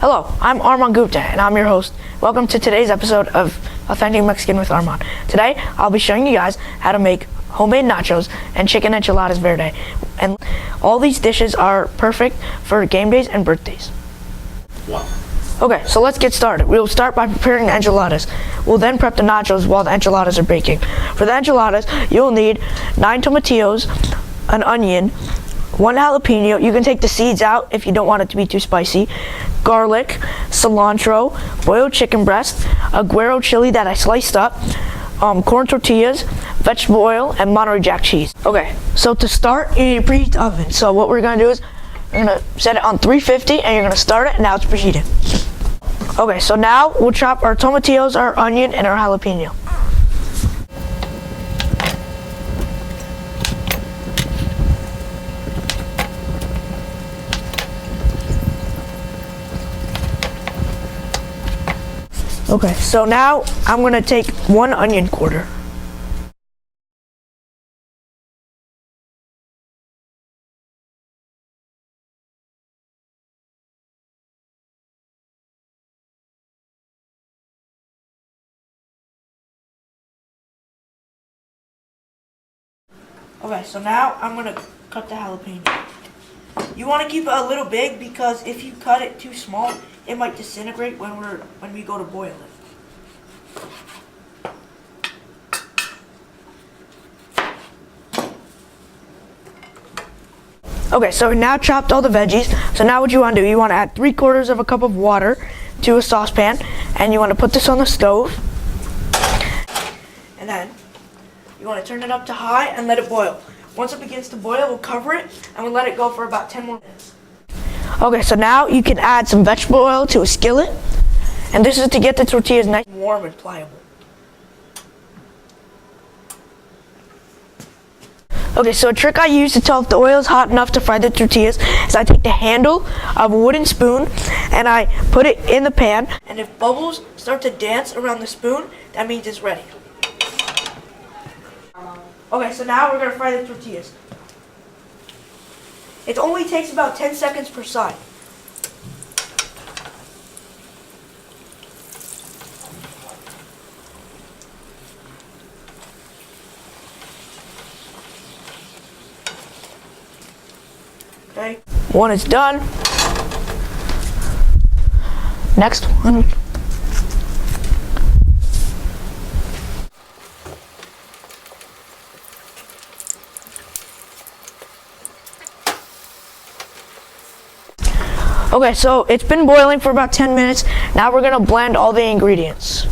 Hello, I'm Armaan Gupta, and I'm your host. Welcome to today's episode of Authentic Mexican with Armaan. Today, I'll be showing you guys how to make homemade nachos and chicken enchiladas verde. And all these dishes are perfect for game days and birthdays. Wow. Okay, so let's get started. We'll start by preparing the enchiladas. We'll then prep the nachos while the enchiladas are baking. For the enchiladas, you'll need 9 tomatillos, an onion, 1 jalapeno. You can take the seeds out if you don't want it to be too spicy. Garlic, cilantro, boiled chicken breast, a guero chili that I sliced up, corn tortillas, vegetable oil, and Monterey Jack cheese. Okay, so to start, you need to preheat the oven. So what we're gonna do is we're gonna set it on 350, and you're gonna start it, and now it's preheated. Okay, so now we'll chop our tomatillos, our onion, and our jalapeno. Okay, so now I'm going to take 1 onion quarter. Okay, so now I'm going to cut the jalapeno. You want to keep it a little big because if you cut it too small, it might disintegrate when we go to boil it. Okay, so we now chopped all the veggies. So now what you want to do, you want to add 3/4 of a cup of water to a saucepan, and you want to put this on the stove. And then you want to turn it up to high and let it boil. Once it begins to boil, we'll cover it and we'll let it go for about 10 more minutes. Okay, so now you can add some vegetable oil to a skillet, and this is to get the tortillas nice and warm and pliable. Okay, so a trick I use to tell if the oil is hot enough to fry the tortillas is I take the handle of a wooden spoon and I put it in the pan, and if bubbles start to dance around the spoon, that means it's ready. Okay, so now we're going to fry the tortillas. It only takes about 10 seconds per side. Okay, one is done. Next one. Okay, so it's been boiling for about 10 minutes. Now we're gonna blend all the ingredients.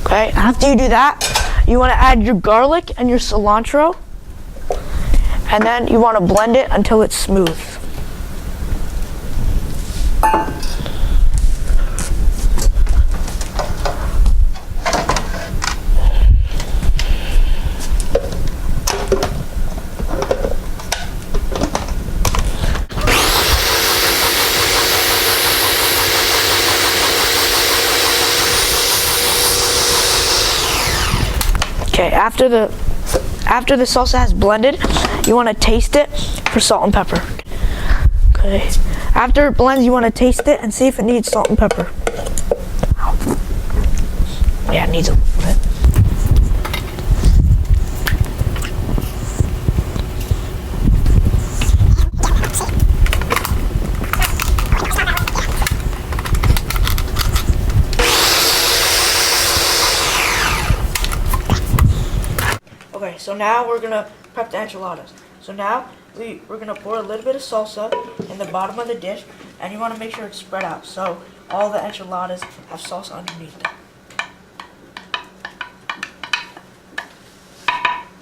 Okay, after you do that, you want to add your garlic and your cilantro, and then you want to blend it until it's smooth. Okay, after the salsa has blended, you want to taste it for salt and pepper. Okay, after it blends, you want to taste it and see if it needs salt and pepper. Yeah, it needs a little bit. Okay, so now we're gonna prep the enchiladas. So now we're gonna pour a little bit of salsa in the bottom of the dish, and you want to make sure it's spread out so all the enchiladas have salsa underneath them.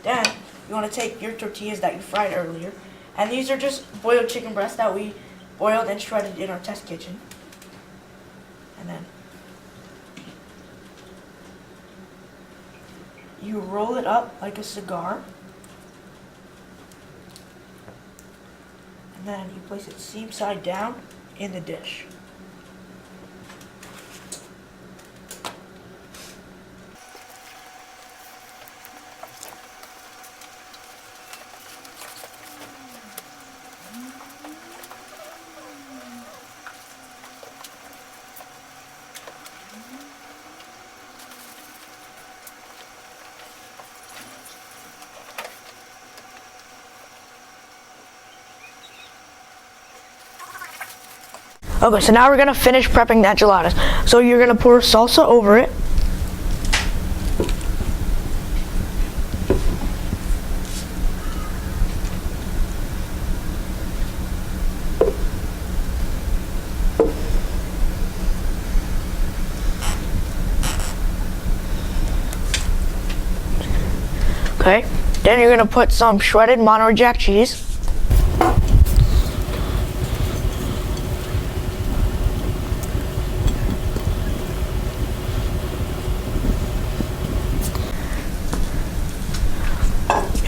Then you want to take your tortillas that you fried earlier, and these are just boiled chicken breasts that we boiled and shredded in our test kitchen. And then you roll it up like a cigar, and then you place it seam side down in the dish. Okay, so now we're gonna finish prepping the enchiladas. So you're gonna pour salsa over it. Okay, then you're gonna put some shredded Monterey Jack cheese.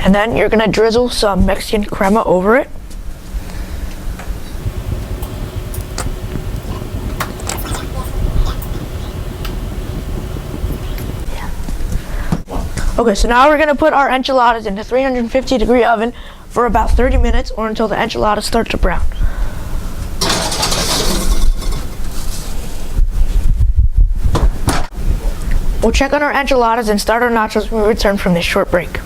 And then you're gonna drizzle some Mexican crema over it. Okay, so now we're gonna put our enchiladas in the 350-degree oven for about 30 minutes or until the enchiladas start to brown. We'll check on our enchiladas and start our nachos when we return from this short break.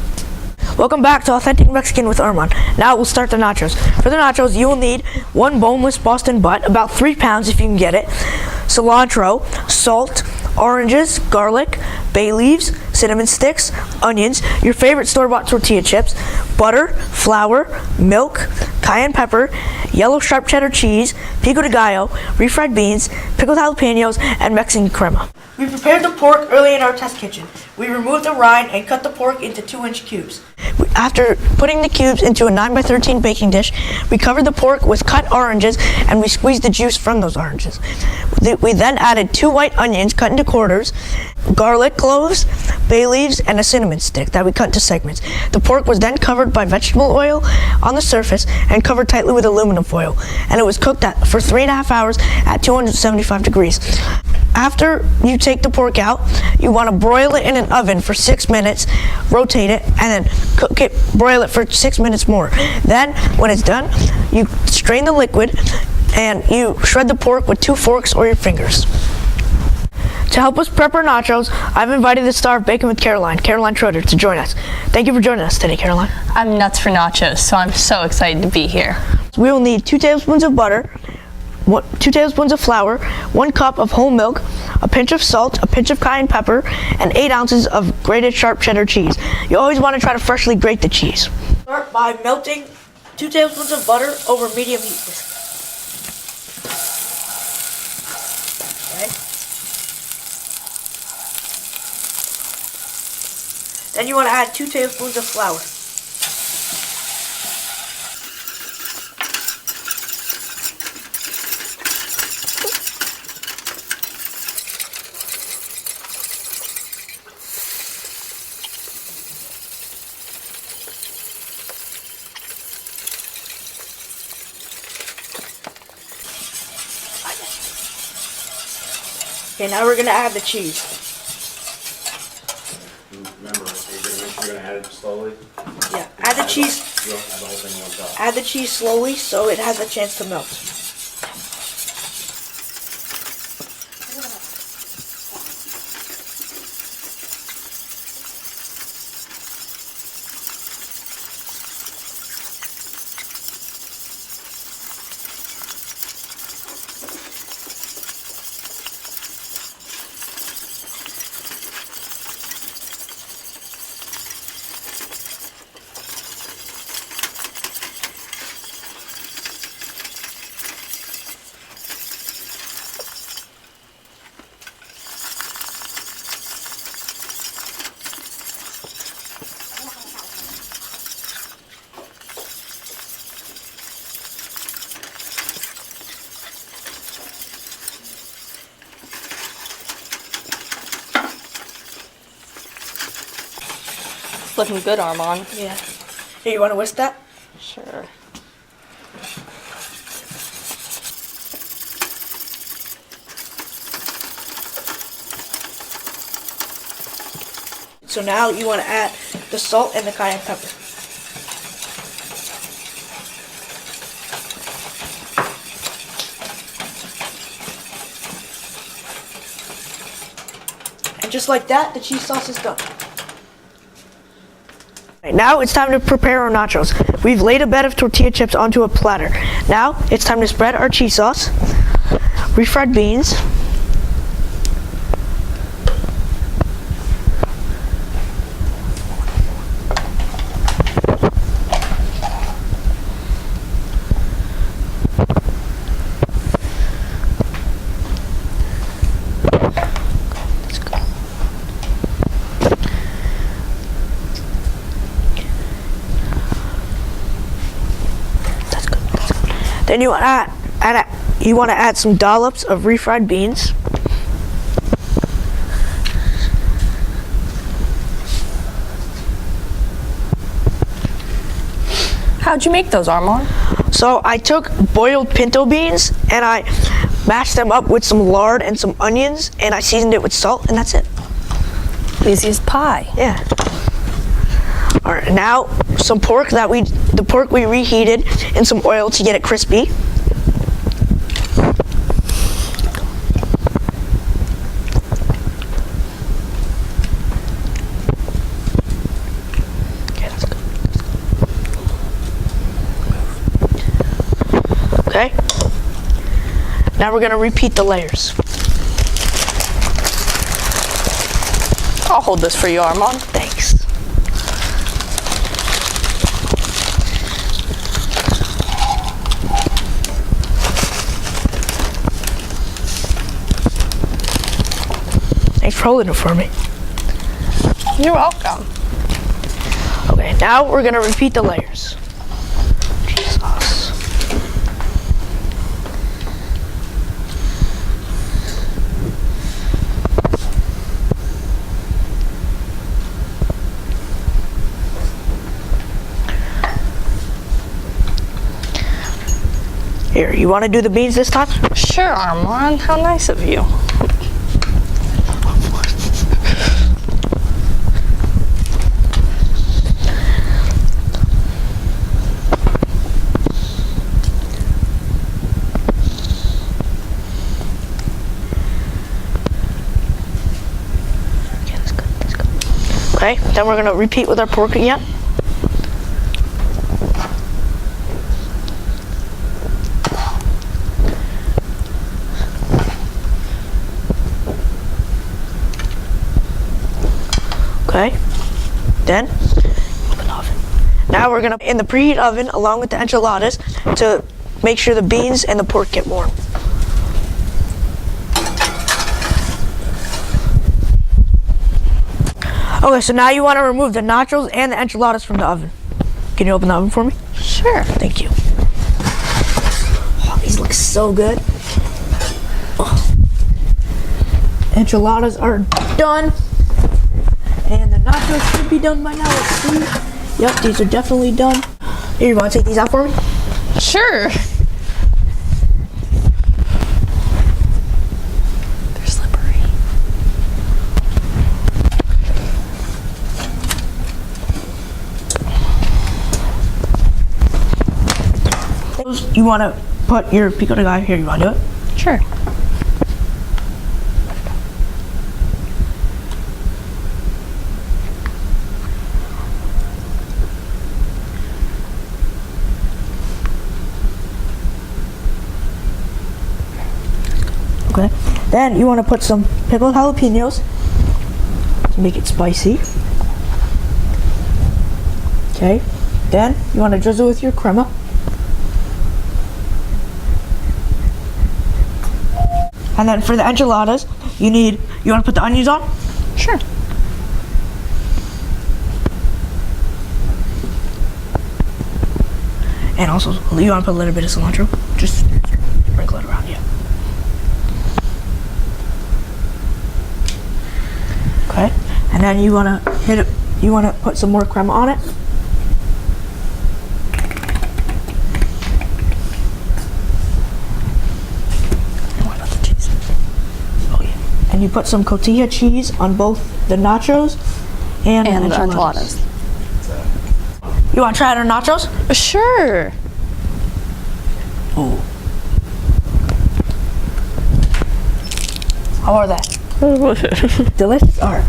Welcome back to Authentic Mexican with Armaan. Now we'll start the nachos. For the nachos, you will need 1 boneless Boston butt, about 3 pounds if you can get it, cilantro, salt, oranges, garlic, bay leaves, cinnamon sticks, onions, your favorite store-bought tortilla chips, butter, flour, milk, cayenne pepper, yellow sharp cheddar cheese, pico de gallo, refried beans, pickled jalapenos, and Mexican crema. We prepared the pork early in our test kitchen. We removed the rind and cut the pork into 2-inch cubes. After putting the cubes into a 9x13 baking dish, we covered the pork with cut oranges and we squeezed the juice from those oranges. We then added 2 white onions cut into quarters, garlic cloves, bay leaves, and a cinnamon stick that we cut into segments. The pork was then covered by vegetable oil on the surface and covered tightly with aluminum foil, and it was cooked for 3.5 hours at 275 degrees. After you take the pork out, you want to broil it in an oven for 6 minutes, rotate it, and then broil it for 6 minutes more. Then, when it's done, you strain the liquid and you shred the pork with 2 forks or your fingers. To help us prep our nachos, I've invited the star of Bacon with Caroline Schroeder, to join us. Thank you for joining us today, Caroline. I'm nuts for nachos, so I'm so excited to be here. We will need 2 tablespoons of butter, 2 tablespoons of flour, 1 cup of whole milk, a pinch of salt, a pinch of cayenne pepper, and 8 ounces of grated sharp cheddar cheese. You always want to try to freshly grate the cheese. Start by melting 2 tablespoons of butter over medium heat. Okay. Then you want to add 2 tablespoons of flour. Okay, now we're gonna add the cheese. Remember, you're gonna make sure you're gonna add it slowly. Yeah, add the cheese. You don't add the whole thing in one shot. Add the cheese slowly so it has a chance to melt. It's looking good, Armaan. Yeah. Here, you want to whisk that? Sure. So now you want to add the salt and the cayenne pepper. And just like that, the cheese sauce is done. Now it's time to prepare our nachos. We've laid a bed of tortilla chips onto a platter. Now it's time to spread our cheese sauce. refried beans. Then you want to add some dollops of refried beans. How'd you make those, Armaan? So I took boiled pinto beans and I mashed them up with some lard and some onions, and I seasoned it with salt, and that's it. Easy as pie. Yeah. All right, now some pork the pork we reheated in some oil to get it crispy. Okay, that's good. Okay. Now we're gonna repeat the layers. I'll hold this for you, Armaan. Thanks. Thanks for holding it for me. You're welcome. Okay, now we're gonna repeat the layers. Jesus. Here, you want to do the beans this time? Sure, Armaan. How nice of you. Okay, that's good, that's good. Okay, then we're gonna repeat with our pork again. Okay, then open the oven. Now we're gonna in the preheat oven along with the enchiladas to make sure the beans and the pork get warm. Okay, so now you want to remove the nachos and the enchiladas from the oven. Can you open the oven for me? Sure. Thank you. Oh, these look so good. Oh. Enchiladas are done. And the nachos should be done by now. Let's see. Yep, these are definitely done. Here, you want to take these out for me? Sure. They're slippery. You want to put your pico de gallo here. You want to do it? Sure. Okay. Then you want to put some pickled jalapenos to make it spicy. Okay. Then you want to drizzle with your crema. And then for the enchiladas, you want to put the onions on? Sure. And also, you want to put a little bit of cilantro? Just sprinkle it around, yeah. Okay. And then you want to hit it. You want to put some more crema on it. And what about the cheese? Oh yeah. And you put some cotija cheese on both the nachos and the enchiladas. You want to try it on nachos? Sure. Oh. How are that? Delicious. All right.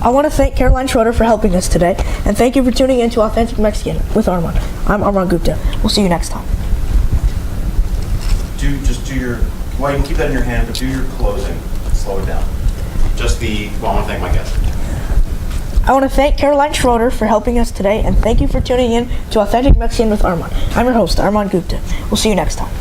I want to thank Caroline Schroeder for helping us today, and thank you for tuning in to Authentic Mexican with Armaan. I'm Armaan Gupta. We'll see you next time. Just do your Well, you can keep that in your hand, but do your closing. Slow it down. Well, I want to thank my guests. I want to thank Caroline Schroeder for helping us today, and thank you for tuning in to Authentic Mexican with Armaan. I'm your host, Armaan Gupta. We'll see you next time.